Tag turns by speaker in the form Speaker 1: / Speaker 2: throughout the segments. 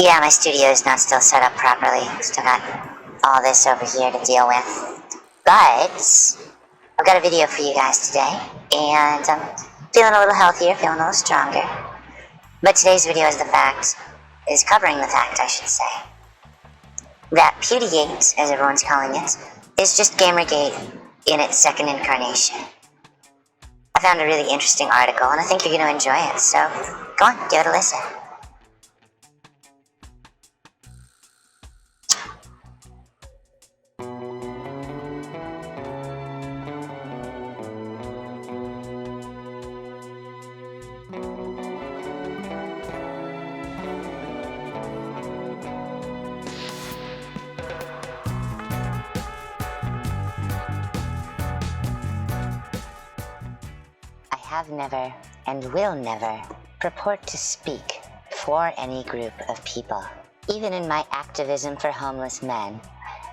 Speaker 1: Yeah, my studio is not still set up properly. Still got all this over here to deal with. But I've got a video for you guys today, and I'm feeling a little healthier, feeling a little stronger. But today's video is covering the fact, I should say, that PewDieGate, as everyone's calling it, is just Gamergate in its second incarnation. I found a really interesting article, and I think you're going to enjoy it, so go on, give it a listen. I have never, and will never, purport to speak for any group of people. Even in my activism for homeless men,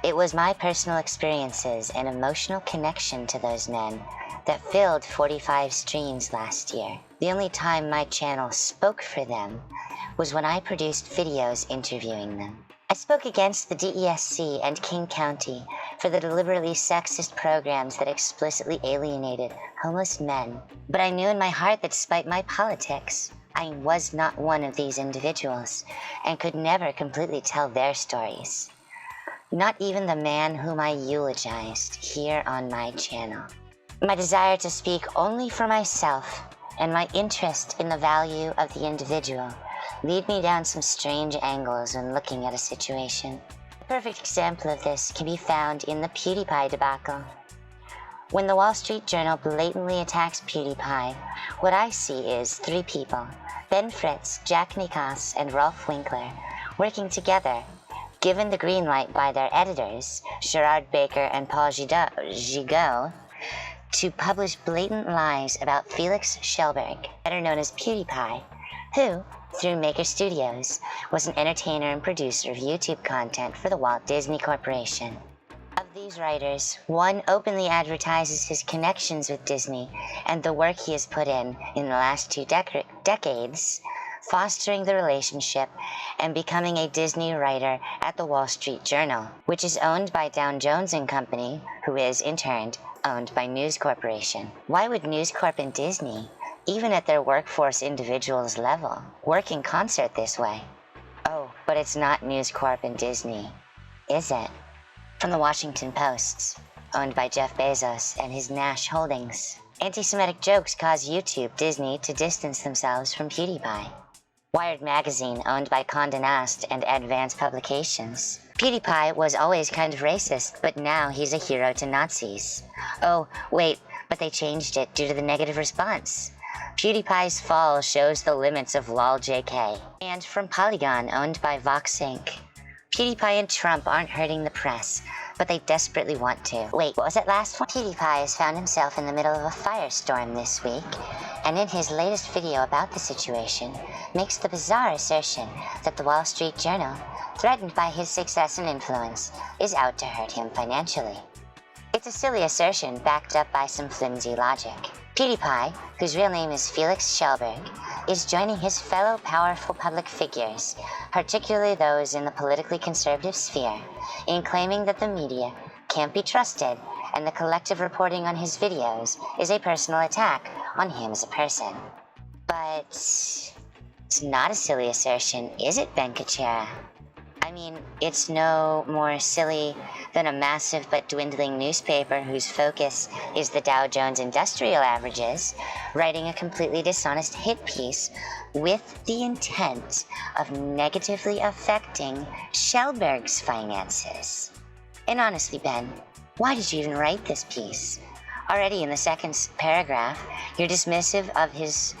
Speaker 1: it was my personal experiences and emotional connection to those men that filled 45 streams last year. The only time my channel spoke for them was when I produced videos interviewing them. I spoke against the DESC and King County for the deliberately sexist programs that explicitly alienated homeless men. But I knew in my heart that despite my politics, I was not one of these individuals and could never completely tell their stories. Not even the man whom I eulogized here on my channel. My desire to speak only for myself and my interest in the value of the individual lead me down some strange angles when looking at a situation. A perfect example of this can be found in the PewDiePie debacle. When the Wall Street Journal blatantly attacks PewDiePie, what I see is three people, Ben Fritz, Jack Nicklaus, and Rolf Winkler, working together, given the green light by their editors, Gerard Baker and Paul Gigot, to publish blatant lies about Felix Schellberg, better known as PewDiePie, who, through Maker Studios, was an entertainer and producer of YouTube content for the Walt Disney Corporation. Of these writers, one openly advertises his connections with Disney and the work he has put in the last two decades, fostering the relationship and becoming a Disney writer at the Wall Street Journal, which is owned by Dow Jones and Company, who is, in turn, owned by News Corporation. Why would News Corp and Disney, even at their workforce individuals level, work in concert this way? Oh, but it's not News Corp and Disney, is it? From the Washington Post, owned by Jeff Bezos and his Nash Holdings. Anti-Semitic jokes cause YouTube, Disney to distance themselves from PewDiePie. Wired magazine, owned by Condé Nast and Advance Publications. PewDiePie was always kind of racist, but now he's a hero to Nazis. Oh, wait, but they changed it due to the negative response. PewDiePie's fall shows the limits of LOL-JK. And from Polygon, owned by Vox Inc. PewDiePie and Trump aren't hurting the press, but they desperately want to. Wait, what was that last one? PewDiePie has found himself in the middle of a firestorm this week, and in his latest video about the situation, makes the bizarre assertion that the Wall Street Journal, threatened by his success and influence, is out to hurt him financially. It's a silly assertion backed up by some flimsy logic. PewDiePie, whose real name is Felix Schellberg, is joining his fellow powerful public figures, particularly those in the politically conservative sphere, in claiming that the media can't be trusted and the collective reporting on his videos is a personal attack on him as a person. But it's not a silly assertion, is it, Ben Kuchera? I mean, it's no more silly than a massive but dwindling newspaper whose focus is the Dow Jones Industrial Averages, writing a completely dishonest hit piece with the intent of negatively affecting Schellberg's finances. And honestly, Ben, why did you even write this piece? Already in the second paragraph, you're dismissive of his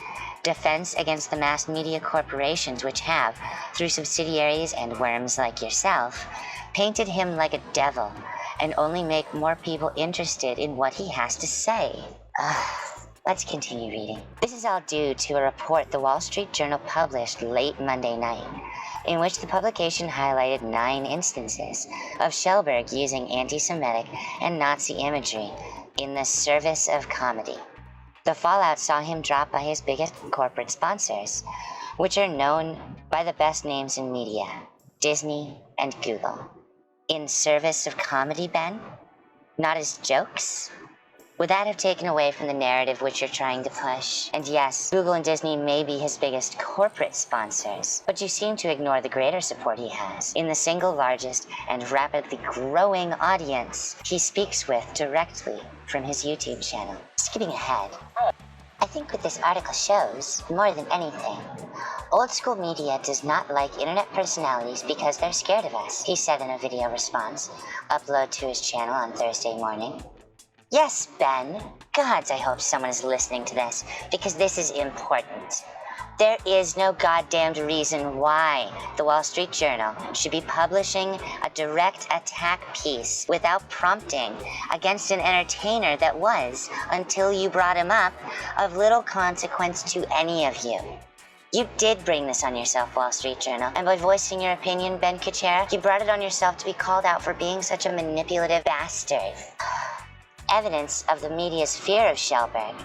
Speaker 1: defense against the mass media corporations which have, through subsidiaries and worms like yourself, painted him like a devil and only make more people interested in what he has to say. Let's continue reading. This is all due to a report the Wall Street Journal published late Monday night, in which the publication highlighted 9 instances of Schellberg using anti-Semitic and Nazi imagery in the service of comedy. The fallout saw him dropped by his biggest corporate sponsors, which are known by the best names in media, Disney and Google, in service of comedy, Ben? Not as jokes? Would that have taken away from the narrative which you're trying to push? And yes, Google and Disney may be his biggest corporate sponsors, but you seem to ignore the greater support he has in the single largest and rapidly growing audience he speaks with directly from his YouTube channel. Skipping ahead, I think what this article shows, more than anything, old school media does not like internet personalities because they're scared of us, he said in a video response, upload to his channel on Thursday morning. Yes, Ben. Gods, I hope someone is listening to this, because this is important. There is no goddamned reason why the Wall Street Journal should be publishing a direct attack piece without prompting against an entertainer that was, until you brought him up, of little consequence to any of you. You did bring this on yourself, Wall Street Journal, and by voicing your opinion, Ben Kuchera, you brought it on yourself to be called out for being such a manipulative bastard. Evidence of the media's fear of Schellberg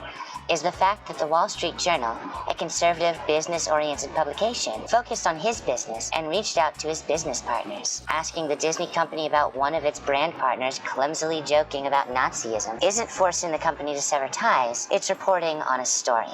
Speaker 1: is the fact that the Wall Street Journal, a conservative, business-oriented publication, focused on his business and reached out to his business partners, asking the Disney company about one of its brand partners clumsily joking about Nazism isn't forcing the company to sever ties, it's reporting on a story.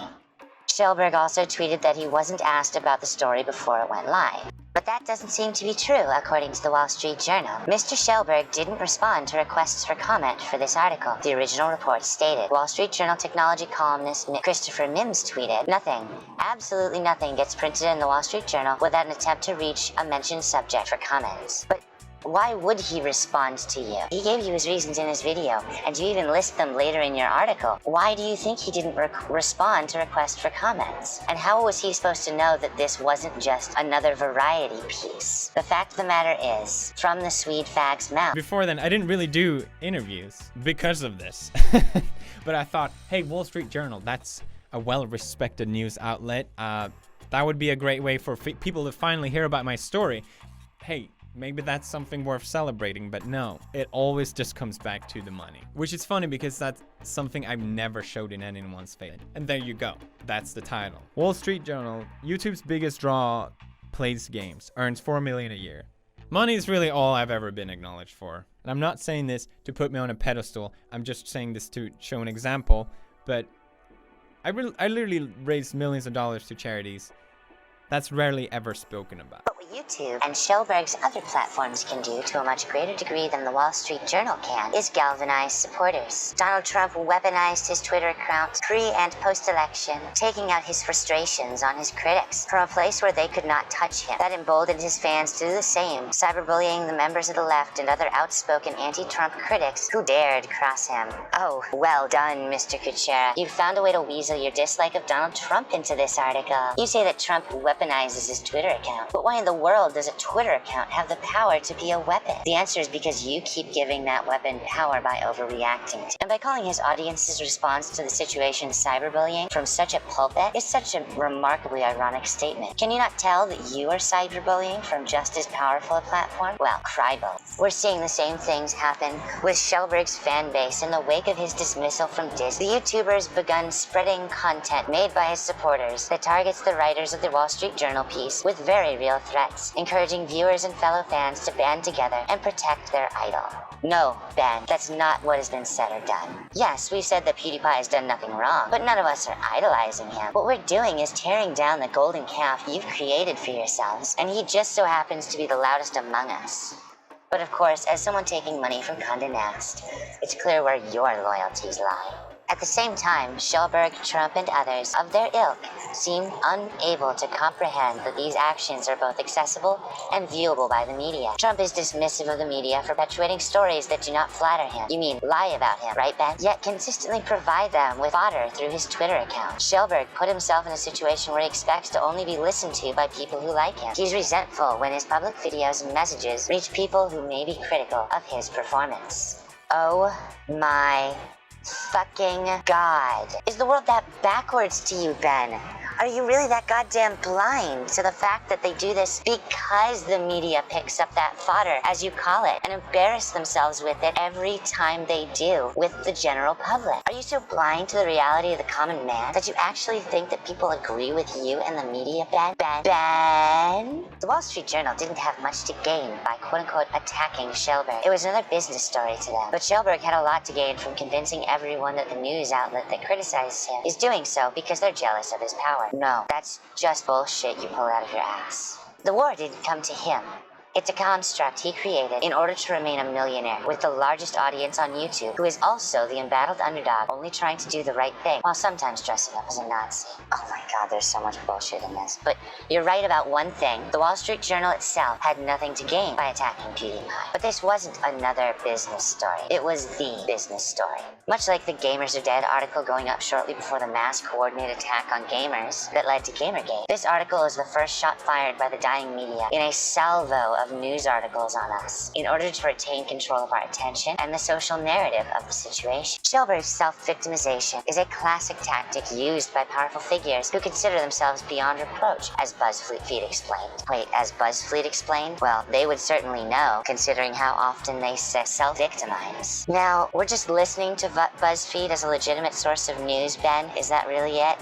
Speaker 1: Schellberg also tweeted that he wasn't asked about the story before it went live. But that doesn't seem to be true, according to the Wall Street Journal. Mr. Schellberg didn't respond to requests for comment for this article, the original report stated. Wall Street Journal technology columnist Christopher Mims tweeted, "Nothing, absolutely nothing gets printed in the Wall Street Journal without an attempt to reach a mentioned subject for comments." But why would he respond to you? He gave you his reasons in his video, and you even list them later in your article. Why do you think he didn't respond to requests for comments? And how was he supposed to know that this wasn't just another variety piece? The fact of the matter is, from the Swede fag's mouth.
Speaker 2: Before then, I didn't really do interviews because of this. But I thought, hey, Wall Street Journal, that's a well-respected news outlet. That would be a great way for people to finally hear about my story. Hey, maybe that's something worth celebrating, but no, it always just comes back to the money. Which is funny because that's something I've never showed in anyone's face. And there you go, that's the title. Wall Street Journal, YouTube's biggest draw, plays games, earns $4 million a year. Money is really all I've ever been acknowledged for. And I'm not saying this to put me on a pedestal, I'm just saying this to show an example, but I literally raised millions of dollars to charities. That's rarely ever spoken about.
Speaker 1: But what YouTube and Schellberg's other platforms can do to a much greater degree than the Wall Street Journal can is galvanize supporters. Donald Trump weaponized his Twitter account pre- and post-election, taking out his frustrations on his critics from a place where they could not touch him. That emboldened his fans to do the same, cyberbullying the members of the left and other outspoken anti-Trump critics who dared cross him. Oh, well done, Mr. Kuchera. You found a way to weasel your dislike of Donald Trump into this article. You say that Trump weaponizes his Twitter account. But why in the world does a Twitter account have the power to be a weapon? The answer is because you keep giving that weapon power by overreacting to. And by calling his audience's response to the situation cyberbullying from such a pulpit is such a remarkably ironic statement. Can you not tell that you are cyberbullying from just as powerful a platform? Well, cry both. We're seeing the same things happen with Schellberg's fan base in the wake of his dismissal from Disney. The YouTuber's begun spreading content made by his supporters that targets the writers of the Wall Street Journal piece with very real threats, encouraging viewers and fellow fans to band together and protect their idol. No, Ben, that's not what has been said or done. Yes, we've said that PewDiePie has done nothing wrong, but none of us are idolizing him. What we're doing is tearing down the golden calf you've created for yourselves, and he just so happens to be the loudest among us. But of course, as someone taking money from Condé Nast, it's clear where your loyalties lie. At the same time, Schellberg, Trump, and others of their ilk seem unable to comprehend that these actions are both accessible and viewable by the media. Trump is dismissive of the media for perpetuating stories that do not flatter him. You mean lie about him, right, Ben? Yet consistently provide them with fodder through his Twitter account. Schellberg put himself in a situation where he expects to only be listened to by people who like him. He's resentful when his public videos and messages reach people who may be critical of his performance. Oh my fucking God. Is the world that backwards to you, Ben? Are you really that goddamn blind to the fact that they do this because the media picks up that fodder, as you call it, and embarrass themselves with it every time they do with the general public? Are you so blind to the reality of the common man that you actually think that people agree with you and the media, Ben? Ben? The Wall Street Journal didn't have much to gain by quote-unquote attacking Shelberg. It was another business story to them. But Shelberg had a lot to gain from convincing everyone that the news outlet that criticizes him is doing so because they're jealous of his power. No, that's just bullshit you pull out of your ass. The war didn't come to him. It's a construct he created in order to remain a millionaire with the largest audience on YouTube, who is also the embattled underdog, only trying to do the right thing while sometimes dressing up as a Nazi. Oh my god, there's so much bullshit in this. But you're right about one thing. The Wall Street Journal itself had nothing to gain by attacking PewDiePie. But this wasn't another business story. It was the business story. Much like the Gamers Are Dead article going up shortly before the mass coordinated attack on gamers that led to Gamergate, this article is the first shot fired by the dying media in a salvo of news articles on us in order to retain control of our attention and the social narrative of the situation. Shelberg's self-victimization is a classic tactic used by powerful figures who consider themselves beyond reproach, as BuzzFeed explained. Wait, as BuzzFeed explained? Well, they would certainly know, considering how often they self-victimize. Now, we're just listening to BuzzFeed as a legitimate source of news, Ben? Is that really it?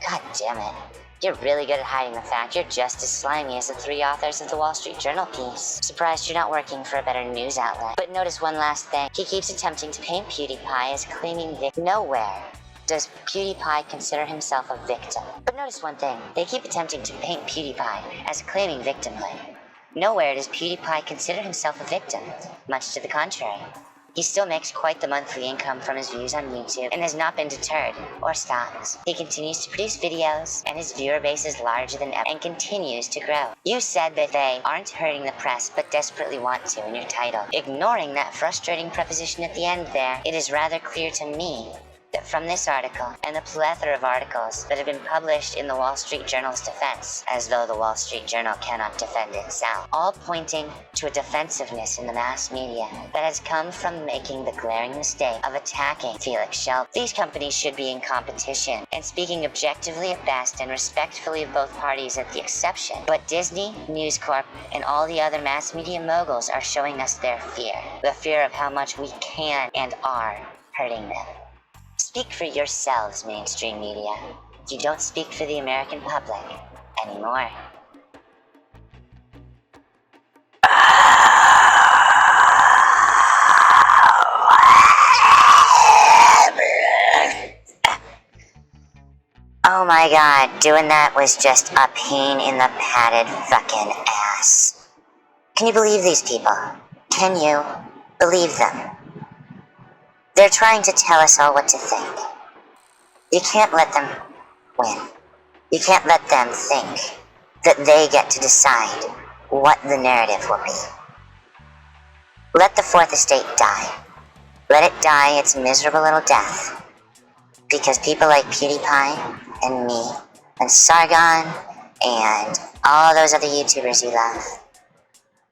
Speaker 1: God damn it. You're really good at hiding the fact you're just as slimy as the three authors of the Wall Street Journal piece. Surprised you're not working for a better news outlet. But notice one last thing. He keeps attempting to paint PewDiePie as claiming victim. Nowhere does PewDiePie consider himself a victim. But notice one thing. They keep attempting to paint PewDiePie as claiming victimhood. Nowhere does PewDiePie consider himself a victim. Much to the contrary. He still makes quite the monthly income from his views on YouTube and has not been deterred or stopped. He continues to produce videos, and his viewer base is larger than ever and continues to grow. You said that they aren't hurting the press but desperately want to in your title. Ignoring that frustrating preposition at the end there, it is rather clear to me that from this article and the plethora of articles that have been published in the Wall Street Journal's defense, as though the Wall Street Journal cannot defend itself, all pointing to a defensiveness in the mass media that has come from making the glaring mistake of attacking Felix Shelberg. These companies should be in competition and speaking objectively at best and respectfully of both parties at the exception. But Disney, News Corp, and all the other mass media moguls are showing us their fear. The fear of how much we can and are hurting them. Speak for yourselves, mainstream media. You don't speak for the American public anymore. Oh my god, doing that was just a pain in the padded fucking ass. Can you believe these people? Can you believe them? They're trying to tell us all what to think. You can't let them win. You can't let them think that they get to decide what the narrative will be. Let the Fourth Estate die. Let it die its miserable little death. Because people like PewDiePie and me and Sargon and all those other YouTubers you love,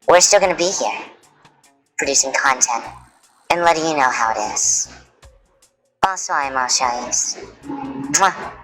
Speaker 1: we're still gonna be here, producing content and letting you know how it is. Bonsoir, my Australians. Mwah.